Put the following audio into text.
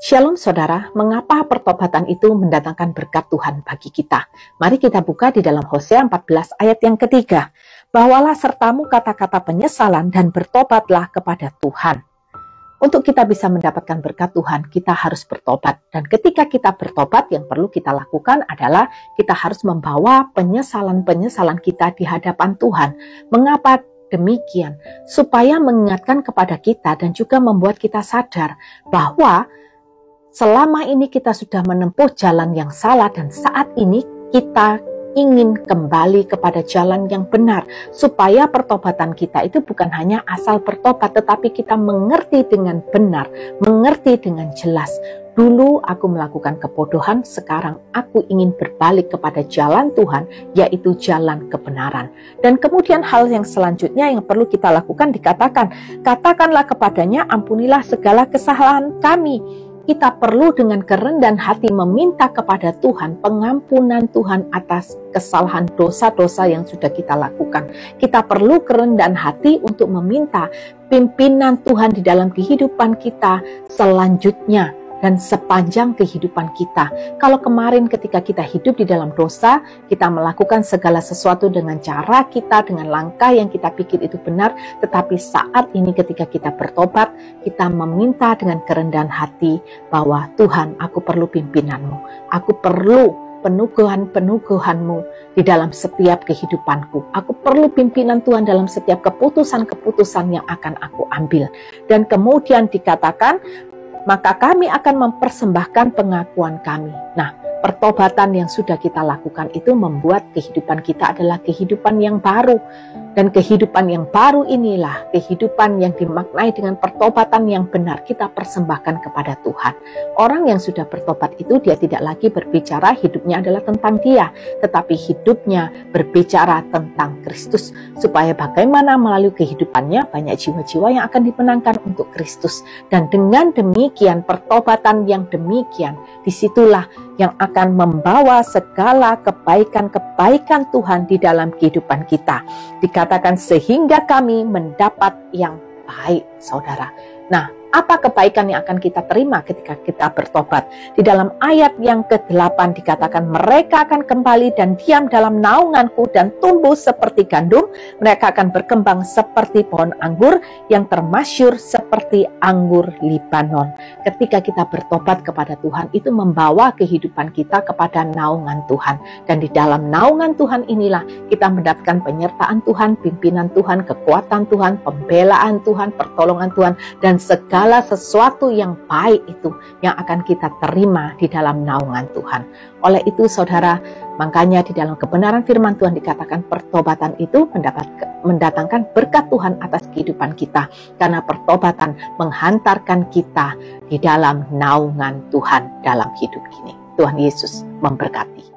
Shalom saudara, mengapa pertobatan itu mendatangkan berkat Tuhan bagi kita? Mari kita buka di dalam Hosea 14 ayat yang ketiga. Bawalah sertamu kata-kata penyesalan dan bertobatlah kepada Tuhan. Untuk kita bisa mendapatkan berkat Tuhan, kita harus bertobat. Dan ketika kita bertobat, yang perlu kita lakukan adalah kita harus membawa penyesalan-penyesalan kita di hadapan Tuhan. Mengapa demikian? Supaya mengingatkan kepada kita dan juga membuat kita sadar bahwa selama ini kita sudah menempuh jalan yang salah dan saat ini kita ingin kembali kepada jalan yang benar. Supaya pertobatan kita itu bukan hanya asal bertobat, tetapi kita mengerti dengan benar, mengerti dengan jelas. Dulu aku melakukan kebodohan, sekarang aku ingin berbalik kepada jalan Tuhan, yaitu jalan kebenaran. Dan kemudian hal yang selanjutnya yang perlu kita lakukan dikatakan, katakanlah kepadanya, ampunilah segala kesalahan kami. Kita perlu dengan kerendahan hati meminta kepada Tuhan pengampunan Tuhan atas kesalahan dosa-dosa yang sudah kita lakukan. Kita perlu kerendahan hati untuk meminta pimpinan Tuhan di dalam kehidupan kita selanjutnya dan sepanjang kehidupan kita. Kalau kemarin ketika kita hidup di dalam dosa, kita melakukan segala sesuatu dengan cara kita, dengan langkah yang kita pikir itu benar, tetapi saat ini ketika kita bertobat, kita meminta dengan kerendahan hati bahwa Tuhan, aku perlu pimpinanmu, aku perlu penuguhan-penuguhanmu di dalam setiap kehidupanku. Aku perlu pimpinan Tuhan dalam setiap keputusan-keputusan yang akan aku ambil. Dan kemudian dikatakan, maka kami akan mempersembahkan pengakuan kami. Nah, pertobatan yang sudah kita lakukan itu membuat kehidupan kita adalah kehidupan yang baru. Dan kehidupan yang baru inilah kehidupan yang dimaknai dengan pertobatan yang benar kita persembahkan kepada Tuhan. Orang yang sudah bertobat itu dia tidak lagi berbicara hidupnya adalah tentang dia, tetapi hidupnya berbicara tentang Kristus. Supaya bagaimana melalui kehidupannya banyak jiwa-jiwa yang akan dimenangkan untuk Kristus. Dan dengan demikian pertobatan yang demikian, disitulah yang akan membawa segala kebaikan-kebaikan Tuhan di dalam kehidupan kita. Dikatakan sehingga kami mendapat yang baik, saudara. Nah, apa kebaikan yang akan kita terima ketika kita bertobat? Di dalam ayat yang ke-8 dikatakan, mereka akan kembali dan diam dalam naunganku dan tumbuh seperti gandum. Mereka akan berkembang seperti pohon anggur yang termasyur seperti anggur Libanon. Ketika kita bertobat kepada Tuhan, itu membawa kehidupan kita kepada naungan Tuhan. Dan di dalam naungan Tuhan inilah kita mendapatkan penyertaan Tuhan, pimpinan Tuhan, kekuatan Tuhan, pembelaan Tuhan, pertolongan Tuhan, dan segala sesuatu yang baik itu yang akan kita terima di dalam naungan Tuhan. Oleh itu saudara, makanya di dalam kebenaran firman Tuhan dikatakan pertobatan itu mendatangkan berkat Tuhan atas kehidupan kita. Karena pertobatan menghantarkan kita di dalam naungan Tuhan dalam hidup ini. Tuhan Yesus memberkati.